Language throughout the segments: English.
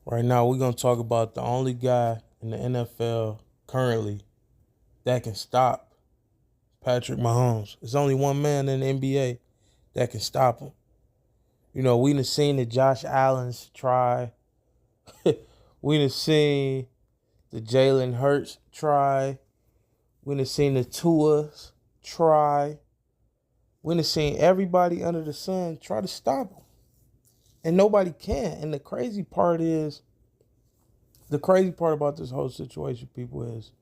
Right now, we're going to talk about the only guy in the NFL currently that can stop Patrick Mahomes. There's only one man in the NBA that can stop him. You know, we done seen the Josh Allens try. We done seen the Jalen Hurts try. We done seen the Tuas try. We done seen everybody under the sun try to stop him. And nobody can. And the crazy part about this whole situation, people, is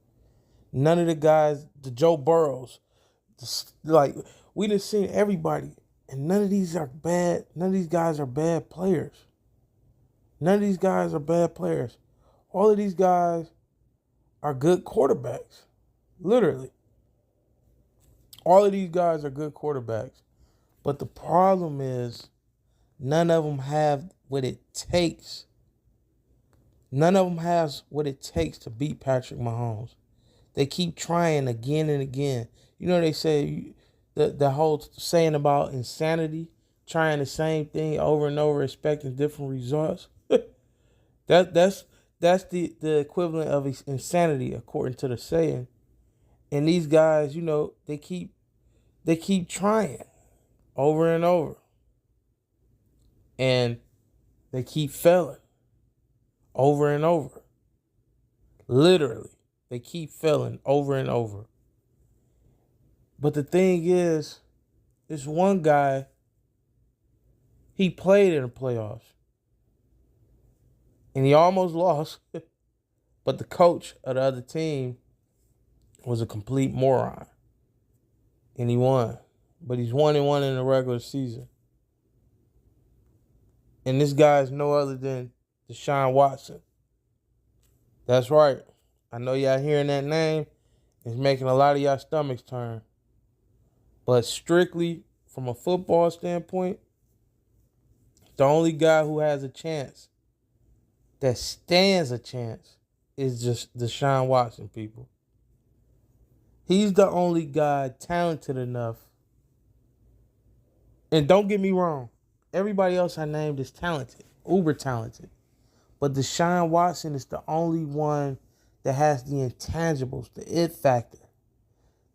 none of the guys, the Joe Burrows, like, we done seen everybody, and none of these are bad. None of these guys are bad players. None of these guys are bad players. All of these guys are good quarterbacks. Literally. All of these guys are good quarterbacks. But the problem is none of them have what it takes. None of them has what it takes to beat Patrick Mahomes. They keep trying again and again. You know, they say the whole saying about insanity, trying the same thing over and over, expecting different results. That's the equivalent of insanity, according to the saying. And these guys, you know, they keep trying over and over, and they keep failing over and over. Literally, they keep failing over and over. But the thing is, this one guy, he played in the playoffs. And he almost lost. But the coach of the other team was a complete moron. And he won. But he's 1-1 in the regular season. And this guy is no other than Deshaun Watson. That's right. I know y'all hearing that name. It's making a lot of y'all stomachs turn. But strictly from a football standpoint, the only guy who has a chance, that stands a chance, is just Deshaun Watson, people. He's the only guy talented enough. And don't get me wrong, everybody else I named is talented, uber talented. But Deshaun Watson is the only one that has the intangibles, the it factor,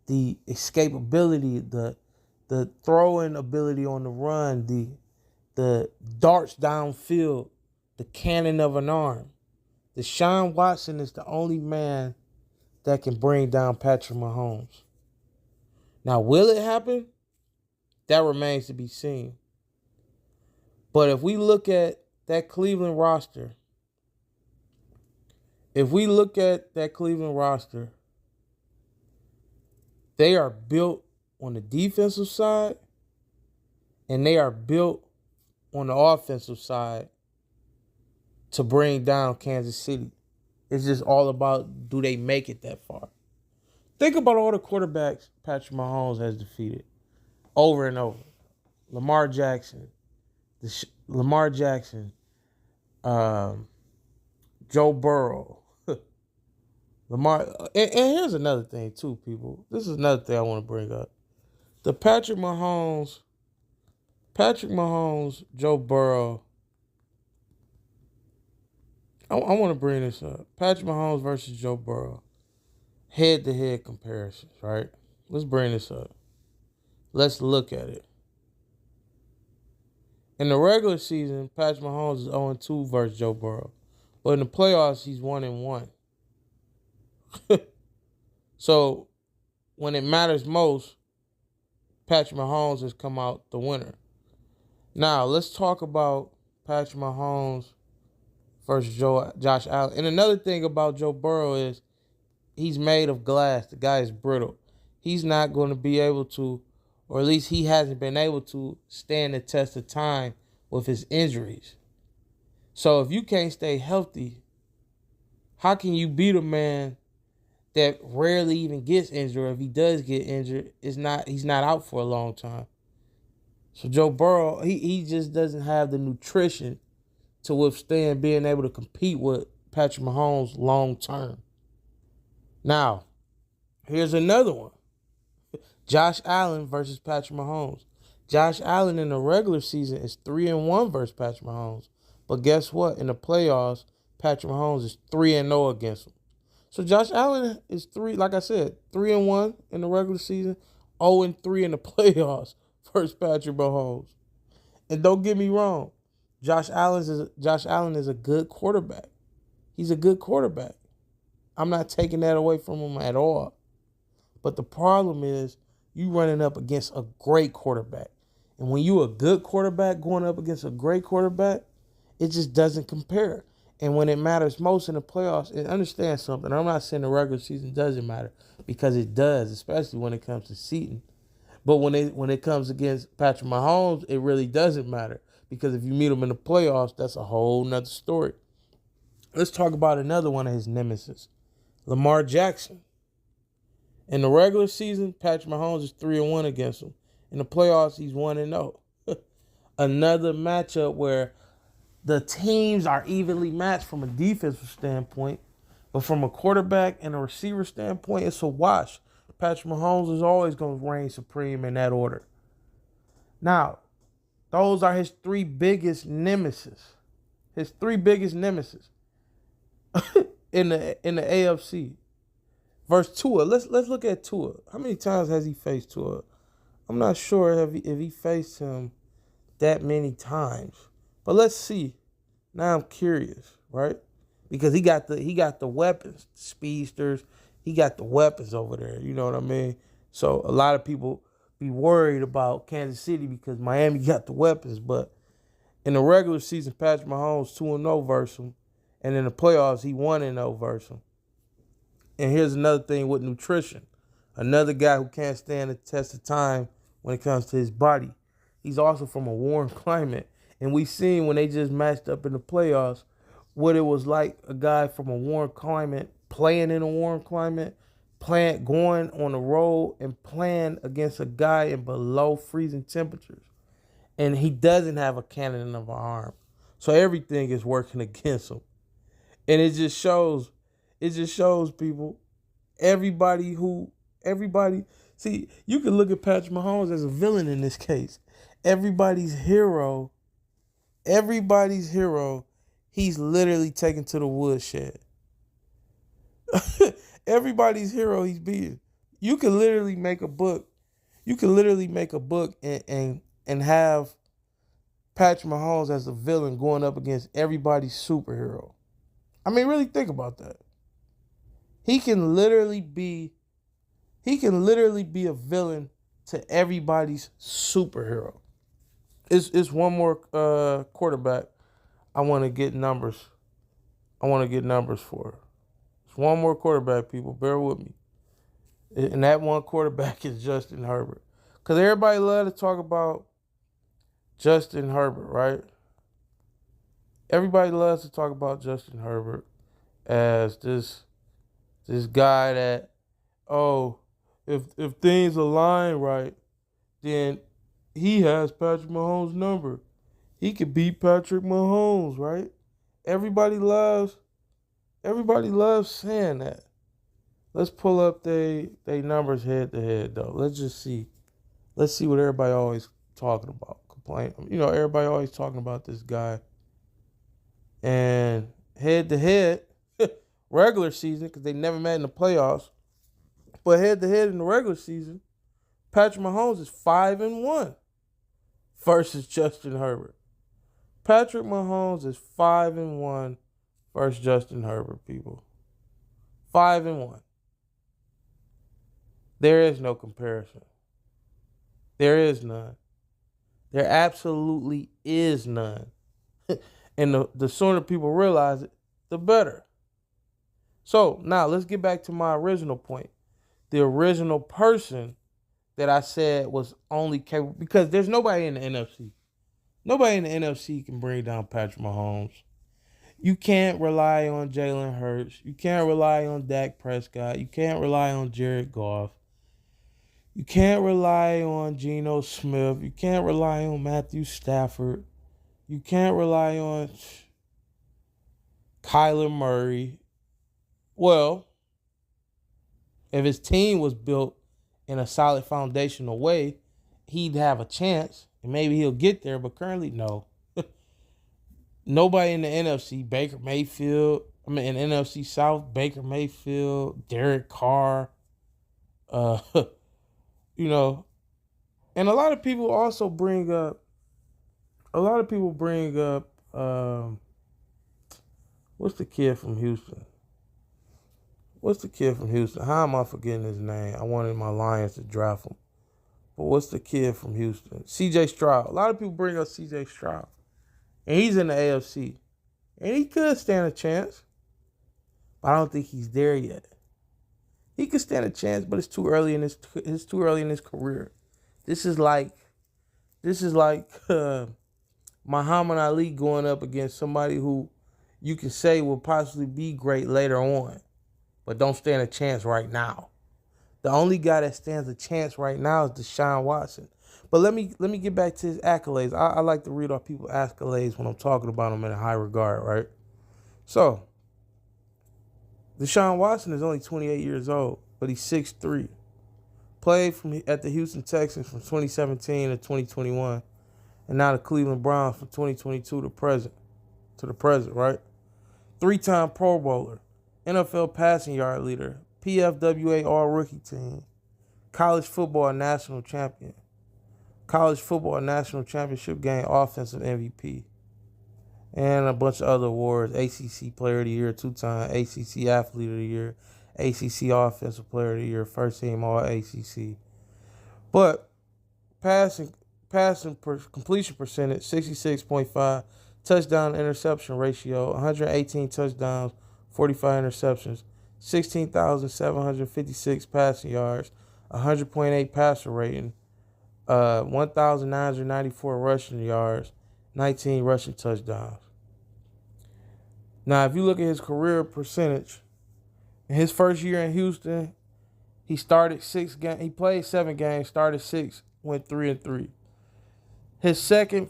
the escapability, the throwing ability on the run, the darts downfield, the cannon of an arm. Deshaun Watson is the only man that can bring down Patrick Mahomes. Now, will it happen? That remains to be seen. But if we look at that Cleveland roster, they are built on the defensive side and they are built on the offensive side to bring down Kansas City. It's just all about, do they make it that far? Think about all the quarterbacks Patrick Mahomes has defeated over and over. Lamar Jackson, Joe Burrow, Lamar. And here's another thing too, people. This is another thing I want to bring up. The Patrick Mahomes, Joe Burrow. I want to bring this up. Patrick Mahomes versus Joe Burrow. Head-to-head comparisons, right? Let's bring this up. Let's look at it. In the regular season, Patrick Mahomes is 0-2 versus Joe Burrow. But in the playoffs, he's 1-1. So, when it matters most, Patrick Mahomes has come out the winner. Now, let's talk about Patrick Mahomes versus Josh Allen. And another thing about Joe Burrow is he's made of glass. The guy is brittle. He's not going to be able to, or at least he hasn't been able to, stand the test of time with his injuries. So if you can't stay healthy, how can you beat a man that rarely even gets injured? Or if he does get injured, he's not out for a long time. So Joe Burrow, he just doesn't have the nutrition to withstand being able to compete with Patrick Mahomes long term. Now, here's another one. Josh Allen versus Patrick Mahomes. Josh Allen in the regular season is 3-1 versus Patrick Mahomes. But guess what? In the playoffs, Patrick Mahomes is 3-0 against him. So Josh Allen is like I said, 3-1 in the regular season, 0-3 in the playoffs versus Patrick Mahomes. And don't get me wrong, Josh Allen is a good quarterback. He's a good quarterback. I'm not taking that away from him at all. But the problem is you running up against a great quarterback. And when you a good quarterback going up against a great quarterback, it just doesn't compare. And when it matters most in the playoffs, and understand something, I'm not saying the regular season doesn't matter, because it does, especially when it comes to seeding. But when it comes against Patrick Mahomes, it really doesn't matter, because if you meet him in the playoffs, that's a whole nother story. Let's talk about another one of his nemesis, Lamar Jackson. In the regular season, Patrick Mahomes is 3-1 against him. In the playoffs, he's 1-0. Another matchup where the teams are evenly matched from a defensive standpoint, but from a quarterback and a receiver standpoint, it's a wash. Patrick Mahomes is always going to reign supreme in that order. Now, those are his three biggest nemesis. His three biggest nemesis in the AFC. Versus Tua. Let's look at Tua. How many times has he faced Tua? I'm not sure if he faced him that many times. But let's see. Now I'm curious, right? Because he got the weapons, the speedsters. He got the weapons over there. You know what I mean? So a lot of people be worried about Kansas City because Miami got the weapons. But in the regular season, Patrick Mahomes 2-0 versus him. And in the playoffs, he 1-0 versus him. And here's another thing with nutrition. Another guy who can't stand the test of time when it comes to his body. He's also from a warm climate. And we seen when they just matched up in the playoffs what it was like, a guy from a warm climate playing in a warm climate, going on the road and playing against a guy in below freezing temperatures. And he doesn't have a cannon of an arm. So everything is working against him. And it just shows people, everybody, see, you can look at Patrick Mahomes as a villain in this case. Everybody's hero, he's literally taken to the woodshed. Everybody's hero he's beating. You can literally make a book. And have Patrick Mahomes as a villain going up against everybody's superhero. I mean, really think about that. He can literally be a villain to everybody's superhero. It's one more quarterback I want to get numbers for. It's one more quarterback, people. Bear with me. And that one quarterback is Justin Herbert. Because everybody love to talk about Justin Herbert, right? Everybody loves to talk about Justin Herbert as this guy that, if things align right, then he has Patrick Mahomes' number. He could beat Patrick Mahomes, right? Everybody loves saying that. Let's pull up they numbers head to head though. Let's just see. Let's see what everybody always talking about. Everybody always talking about this guy. And head to head, regular season, because they never met in the playoffs. But head to head in the regular season, Patrick Mahomes is 5-1 versus Justin Herbert. Patrick Mahomes is 5-1 versus Justin Herbert, people. 5-1. There is no comparison. There is none. There absolutely is none. And the sooner people realize it, the better. So now let's get back to my original point. The original person that I said was only capable, because there's nobody in the NFC. Nobody in the NFC can bring down Patrick Mahomes. You can't rely on Jalen Hurts. You can't rely on Dak Prescott. You can't rely on Jared Goff. You can't rely on Geno Smith. You can't rely on Matthew Stafford. You can't rely on Kyler Murray. Well, if his team was built in a solid foundational way, he'd have a chance, and maybe he'll get there, but currently, no. Nobody in the NFC, Baker Mayfield. I mean, in NFC South, Baker Mayfield, Derek Carr. Uh, you know, and a lot of people also bring up. A lot of people bring up. What's the kid from Houston? What's the kid from Houston? How am I forgetting his name? I wanted my Lions to draft him. But what's the kid from Houston? C.J. Stroud. A lot of people bring up C.J. Stroud. And he's in the AFC. And he could stand a chance. But I don't think he's there yet. He could stand a chance, but it's too early in his career. This is like Muhammad Ali going up against somebody who you can say will possibly be great later on, but don't stand a chance right now. The only guy that stands a chance right now is Deshaun Watson. But let me get back to his accolades. I like to read off people's accolades when I'm talking about them in a high regard, right? So, Deshaun Watson is only 28 years old, but he's 6'3". Played at the Houston Texans from 2017 to 2021, and now the Cleveland Browns from 2022 to the present, right? 3-time Pro Bowler, NFL passing yard leader, PFWA All-Rookie Team, college football national champion, college football national championship game offensive MVP, and a bunch of other awards. ACC Player of the Year, 2-time ACC Athlete of the Year, ACC Offensive Player of the Year, first team All-ACC. But passing completion percentage, 66.5, touchdown interception ratio, 118 touchdowns, 45 interceptions, 16,756 passing yards, 100.8 passer rating, 1,994 rushing yards, 19 rushing touchdowns. Now, if you look at his career percentage, in his first year in Houston, he started 6 games. He played 7 games, started 6, went 3-3. His second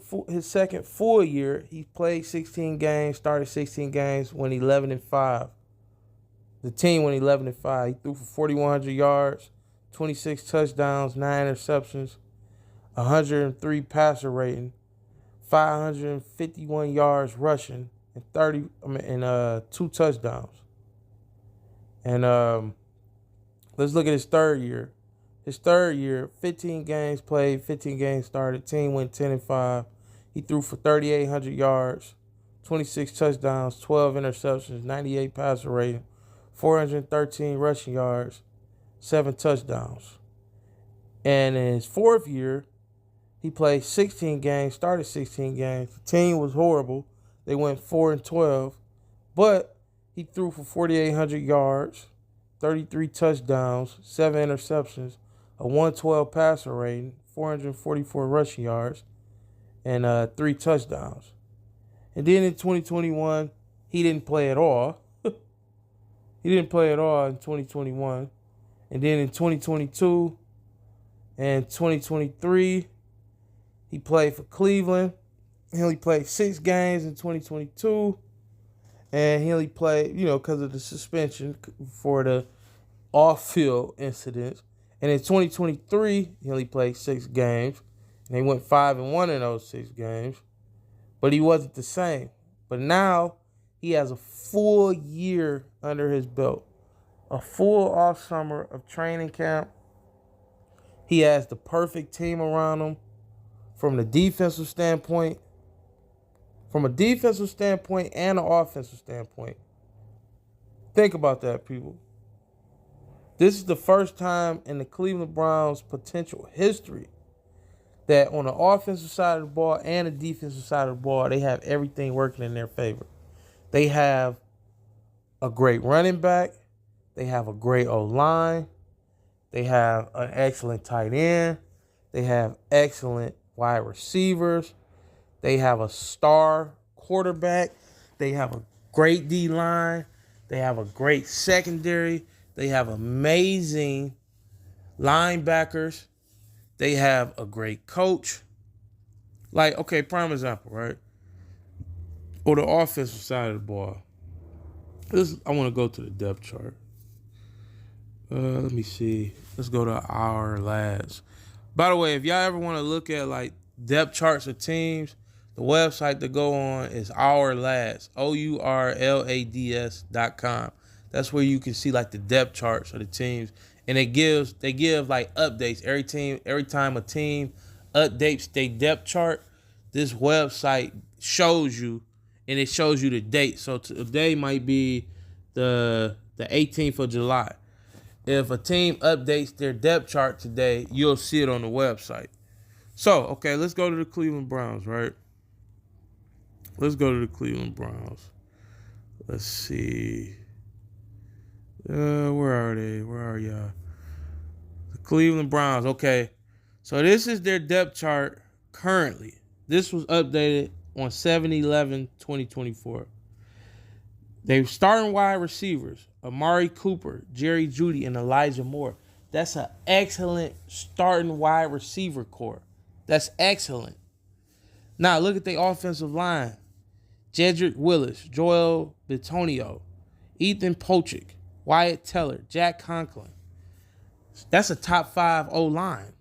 full year, he played 16 games, started 16 games, went 11-5. The team went 11-5. He threw for 4,100 yards, 26 touchdowns, 9 interceptions, 103 passer rating, 551 yards rushing, and 2 touchdowns. And let's look at his third year. His third year, 15 games played, 15 games started. Team went 10-5. He threw for 3,800 yards, 26 touchdowns, 12 interceptions, 98 passer rating, 413 rushing yards, 7 touchdowns. And in his fourth year, he played 16 games, started 16 games. The team was horrible. They went 4-12, but he threw for 4,800 yards, 33 touchdowns, 7 interceptions, a 112 passer rating, 444 rushing yards, and 3 touchdowns. And then in 2021, he didn't play at all. He didn't play at all in 2021. And then in 2022 and 2023, he played for Cleveland. He only played 6 games in 2022. And he only played, because of the suspension for the off-field incidents. And in 2023, he only played 6 games. And they went 5-1 in those 6 games. But he wasn't the same. But now he has a full year under his belt. A full off summer of training camp. He has the perfect team around him from the defensive standpoint. From a defensive standpoint and an offensive standpoint. Think about that, people. This is the first time in the Cleveland Browns' potential history that on the offensive side of the ball and the defensive side of the ball, they have everything working in their favor. They have a great running back. They have a great O-line. They have an excellent tight end. They have excellent wide receivers. They have a star quarterback. They have a great D-line. They have a great secondary. They have amazing linebackers. They have a great coach. Like, okay, prime example, right? Or the offensive side of the ball. I want to go to the depth chart. Let me see. Let's go to our lads. By the way, if y'all ever want to look at like depth charts of teams, The website to go on is OurLads, OurLads.com. That's where you can see like the depth charts of the teams, and they give like updates every time a team updates their depth chart. This website shows you, and it shows you the date. So today might be the 18th of July. If a team updates their depth chart today, you'll see it on the website. So, okay, let's go to the Cleveland Browns, right? Let's go to the Cleveland Browns. Let's see. Where are they? Where are y'all? The Cleveland Browns, okay. So this is their depth chart currently. This was updated on 7/11/2024. They're starting wide receivers, Amari Cooper, Jerry Jeudy, and Elijah Moore. That's an excellent starting wide receiver core. That's excellent. Now, look at the offensive line. Jedrick Willis, Joel Bitonio, Ethan Pochik, Wyatt Teller, Jack Conklin. That's a top 5 O-line.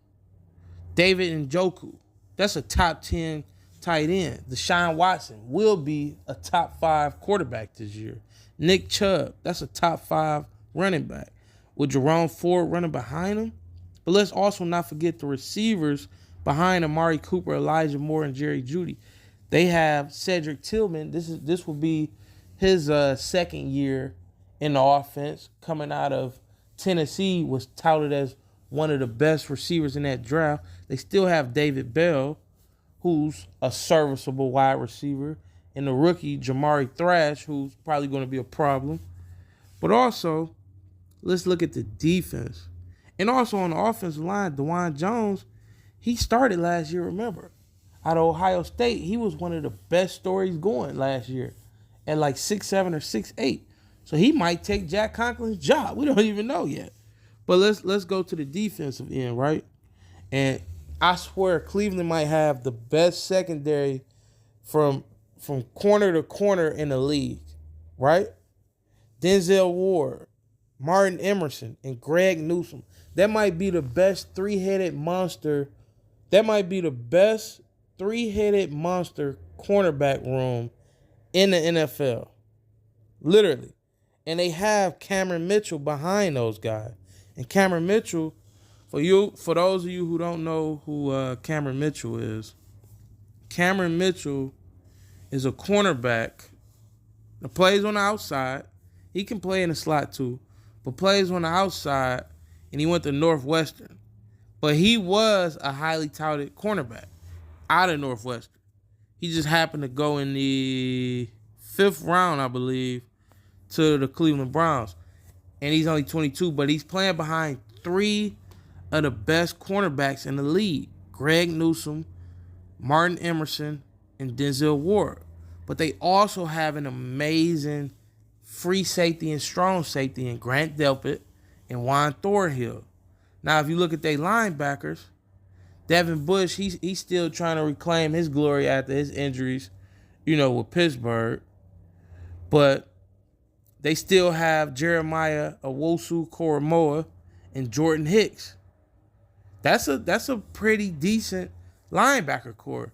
David Njoku. That's a top 10 tight end. Deshaun Watson will be a top 5 quarterback this year. Nick Chubb, that's a top 5 running back, with Jerome Ford running behind him. But let's also not forget the receivers behind Amari Cooper, Elijah Moore, and Jerry Jeudy. They have Cedric Tillman. This will be his second year in the offense. Coming out of Tennessee, was touted as one of the best receivers in that draft. They still have David Bell, who's a serviceable wide receiver, and the rookie Jamari Thrash, who's probably going to be a problem. But also, let's look at the defense. And also on the offensive line, DeJuan Jones, he started last year, remember, out of Ohio State. He was one of the best stories going last year at like 6'7" or 6'8". So he might take Jack Conklin's job. We don't even know yet. But let's go to the defensive end, right? And I swear Cleveland might have the best secondary from corner to corner in the league, right? Denzel Ward, Martin Emerson, and Greg Newsome. That might be the best three-headed monster. That might be the best three-headed monster cornerback room in the NFL. Literally. And they have Cameron Mitchell behind those guys. And Cameron Mitchell, for those of you who don't know who Cameron Mitchell is a cornerback that plays on the outside. He can play in the slot too, but plays on the outside, and he went to Northwestern. But he was a highly touted cornerback out of Northwestern. He just happened to go in the 5th round, I believe, to the Cleveland Browns. And he's only 22, but he's playing behind 3 of the best cornerbacks in the league. Greg Newsome, Martin Emerson, and Denzel Ward. But they also have an amazing free safety and strong safety in Grant Delpit and Juan Thornhill. Now, if you look at their linebackers, Devin Bush, he's still trying to reclaim his glory after his injuries, with Pittsburgh. But they still have Jeremiah Owusu-Koramoah and Jordan Hicks. That's a pretty decent linebacker core.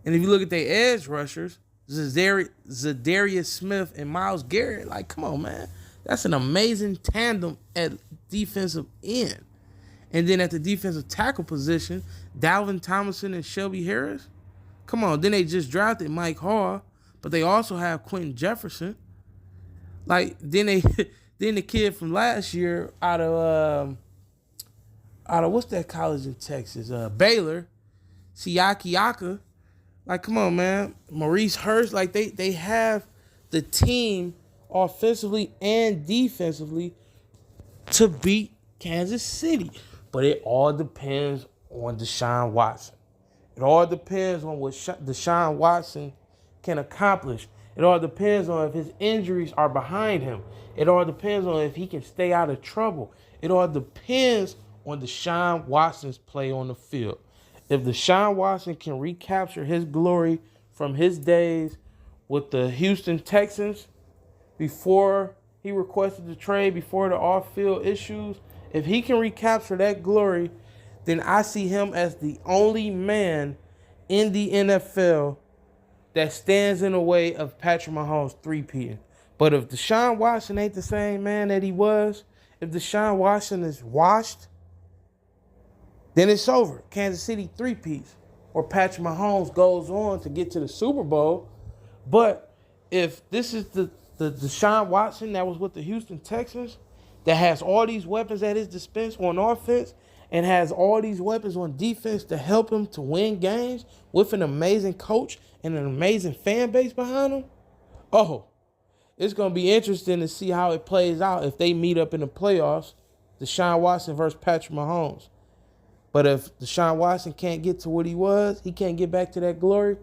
And if you look at their edge rushers, Zadarius Smith and Myles Garrett, like, come on, man. That's an amazing tandem at defensive end. And then at the defensive tackle position, Dalvin Tomlinson and Shelby Harris. Come on. Then they just drafted Mike Hall, but they also have Quentin Jefferson. Like, then the kid from last year out of what's that college in Texas? Baylor, Siaki Aka. Like, come on, man. Maurice Hurst. Like, they have the team offensively and defensively to beat Kansas City. But it all depends on Deshaun Watson. It all depends on what Deshaun Watson can accomplish. It all depends on if his injuries are behind him. It all depends on if he can stay out of trouble. It all depends on Deshaun Watson's play on the field. If Deshaun Watson can recapture his glory from his days with the Houston Texans before he requested the trade, before the off-field issues, if he can recapture that glory, then I see him as the only man in the NFL that stands in the way of Patrick Mahomes three-peating. But if Deshaun Watson ain't the same man that he was, if Deshaun Watson is washed, then it's over. Kansas City three-peats. Or Patrick Mahomes goes on to get to the Super Bowl. But if this is the Deshaun Watson that was with the Houston Texans, that has all these weapons at his dispense on offense and has all these weapons on defense to help him to win games with an amazing coach and an amazing fan base behind him, it's going to be interesting to see how it plays out if they meet up in the playoffs, Deshaun Watson versus Patrick Mahomes. But if Deshaun Watson can't get to what he was, he can't get back to that glory,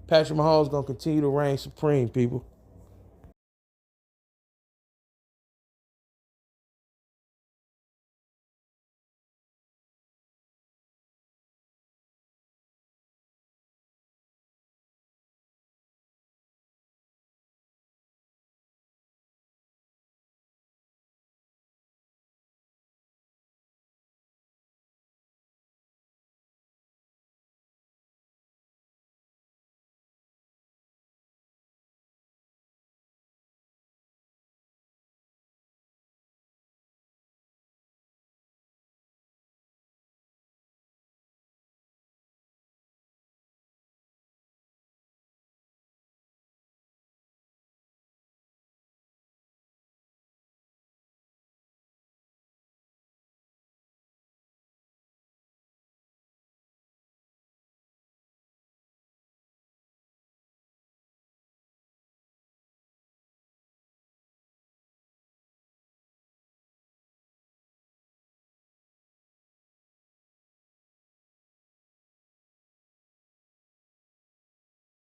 Patrick Mahomes is going to continue to reign supreme, people.